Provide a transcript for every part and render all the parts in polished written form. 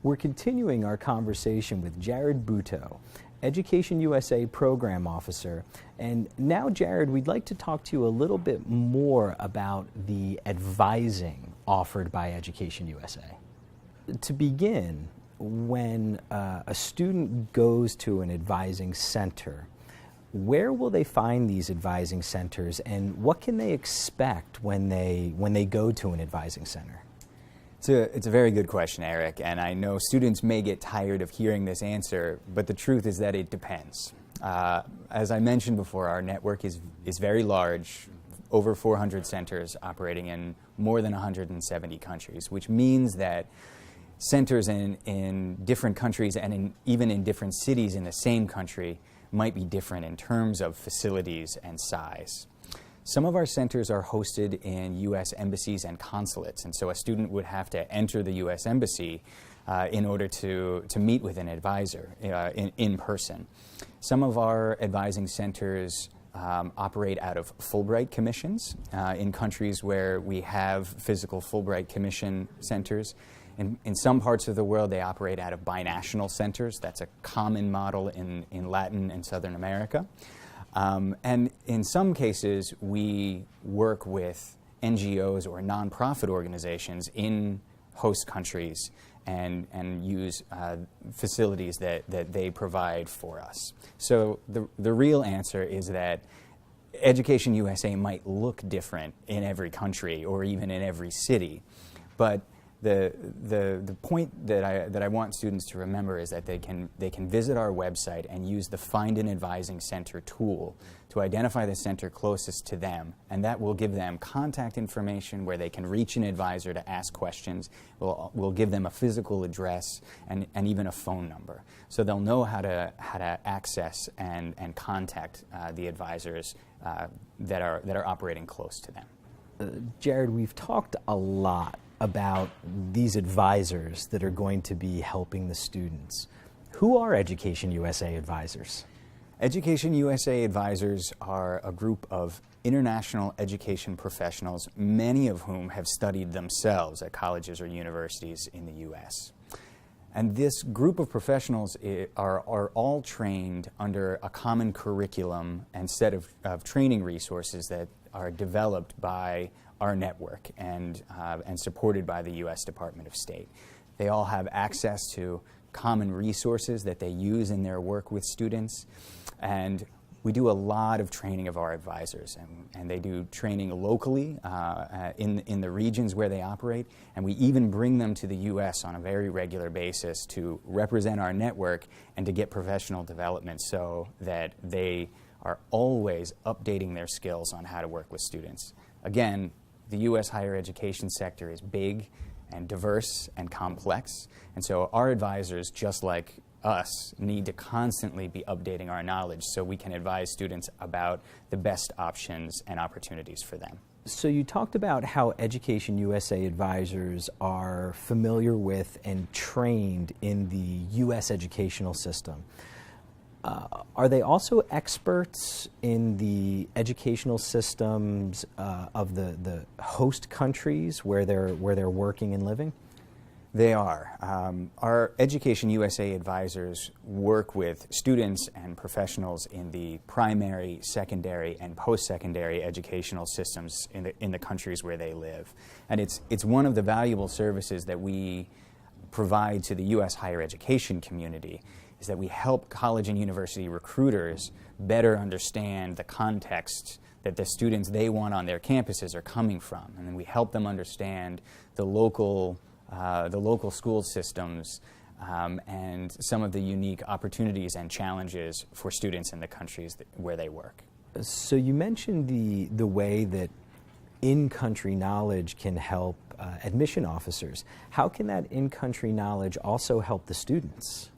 We're continuing our conversation with Jared Butow, Education USA Program Officer. And now, Jared, we'd like to talk to you a little bit more about the advising offered by Education USA. To begin, when a student goes to an advising center, where will they find these advising centers, and what can they expect when they go to an advising center? It's a very good question, Eric, and I know students may get tired of hearing this answer, but the truth is that it depends. As I mentioned before, our network is very large, over 400 centers operating in more than 170 countries, which means that centers in different countries and even in different cities in the same country might be different in terms of facilities and size. Some of our centers are hosted in U.S. embassies and consulates, and so a student would have to enter the U.S. embassy in order to meet with an advisor in person. Some of our advising centers operate out of Fulbright commissions in countries where we have physical Fulbright commission centers. In some parts of the world, they operate out of binational centers. That's a common model in Latin and Southern America. And in some cases, we work with NGOs or nonprofit organizations in host countries and use facilities that they provide for us. So the real answer is that Education USA might look different in every country or even in every city, but the point that I want students to remember is that they can visit our website and use the Find an Advising Center tool to identify the center closest to them, and that will give them contact information where they can reach an advisor to ask questions. We'll give them a physical address and even a phone number, so they'll know how to access and contact the advisors that are operating close to them. Jared, we've talked a lot about these advisors that are going to be helping the students. Who are Education USA advisors? Education USA advisors are a group of international education professionals, many of whom have studied themselves at colleges or universities in the U.S. And this group of professionals are all trained under a common curriculum and set of training resources that are developed by our network and supported by the U.S. Department of State. They all have access to common resources that they use in their work with students, and we do a lot of training of our advisors, and they do training locally in the regions where they operate, and we even bring them to the U.S. on a very regular basis to represent our network and to get professional development so that they are always updating their skills on how to work with students. Again, the U.S. higher education sector is big and diverse and complex, and so our advisors, just like us, need to constantly be updating our knowledge so we can advise students about the best options and opportunities for them. So you talked about how Education USA advisors are familiar with and trained in the U.S. educational system. Are they also experts in the educational systems of the host countries where they're working and living? They are. Our Education USA advisors work with students and professionals in the primary, secondary, and post-secondary educational systems in the countries where they live. And it's one of the valuable services that we provide to the U.S. higher education community, is that we help college and university recruiters better understand the context that the students they want on their campuses are coming from. And then we help them understand the local school systems and some of the unique opportunities and challenges for students in the countries where they work. So you mentioned the way that in-country knowledge can help admission officers. How can that in-country knowledge also help the students?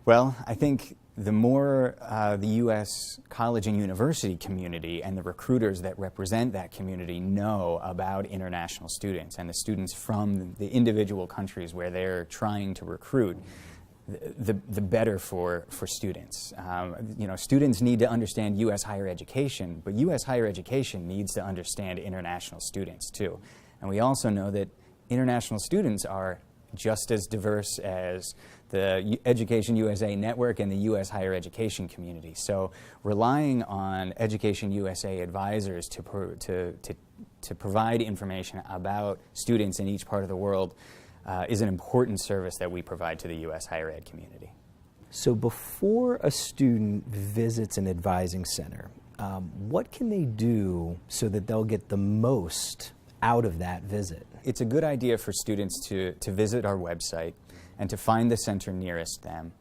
Well, I think the more the U.S. college and university community and the recruiters that represent that community know about international students and the students from the individual countries where they're trying to recruit, the better for students. Students need to understand U.S. higher education, but U.S. higher education needs to understand international students too. And we also know that international students are just as diverse as the Education USA network and the U.S. higher education community. So relying on Education USA advisors to provide information about students in each part of the world is an important service that we provide to the U.S. higher ed community. So before a student visits an advising center, what can they do so that they'll get the most out of that visit? It's a good idea for students to visit our website and to find the center nearest them.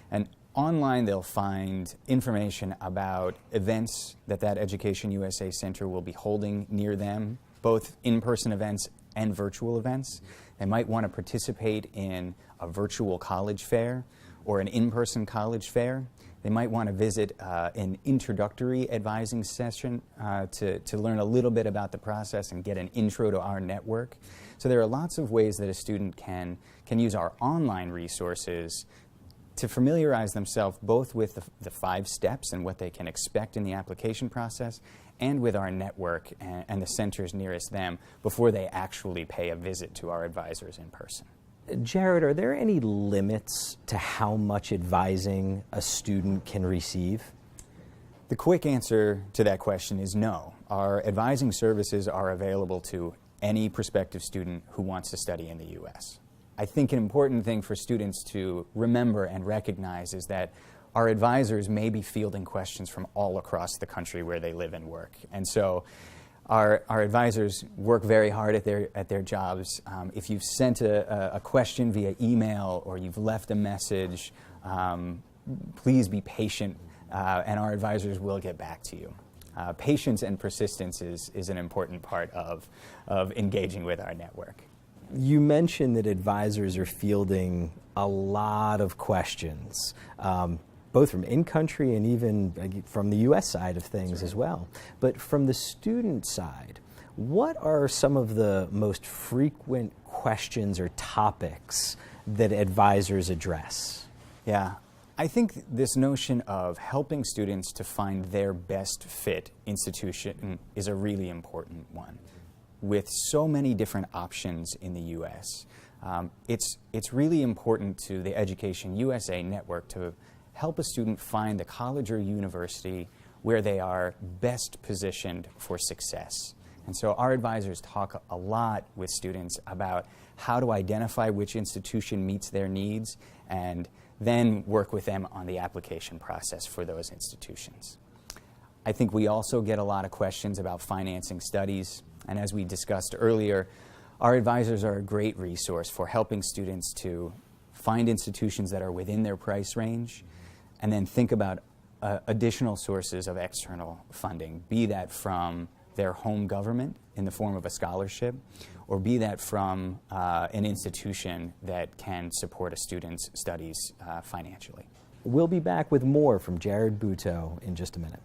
And online they'll find information about events that Education USA Center will be holding near them, both in-person events and virtual events. They might want to participate in a virtual college fair or an in-person college fair. They might want to visit an introductory advising session to learn a little bit about the process and get an intro to our network. So there are lots of ways that a student can use our online resources to familiarize themselves both with the 5 steps and what they can expect in the application process, and with our network and the centers nearest them before they actually pay a visit to our advisors in person. Jared, are there any limits to how much advising a student can receive? The quick answer to that question is no. Our advising services are available to any prospective student who wants to study in the U.S. I think an important thing for students to remember and recognize is that our advisors may be fielding questions from all across the country where they live and work. And so our advisors work very hard at their jobs. If you've sent a question via email or you've left a message, please be patient, and our advisors will get back to you. Patience and persistence is an important part of engaging with our network. You mentioned that advisors are fielding a lot of questions, both from in-country and even from the U.S. side of things as well. But from the student side, what are some of the most frequent questions or topics that advisors address? Yeah, I think this notion of helping students to find their best fit institution is a really important one. With so many different options in the U.S., it's really important to the Education USA network to help a student find the college or university where they are best positioned for success. And so our advisors talk a lot with students about how to identify which institution meets their needs and then work with them on the application process for those institutions. I think we also get a lot of questions about financing studies, and as we discussed earlier, our advisors are a great resource for helping students to find institutions that are within their price range and then think about additional sources of external funding, be that from their home government in the form of a scholarship, or be that from an institution that can support a student's studies financially. We'll be back with more from Jared Butow in just a minute.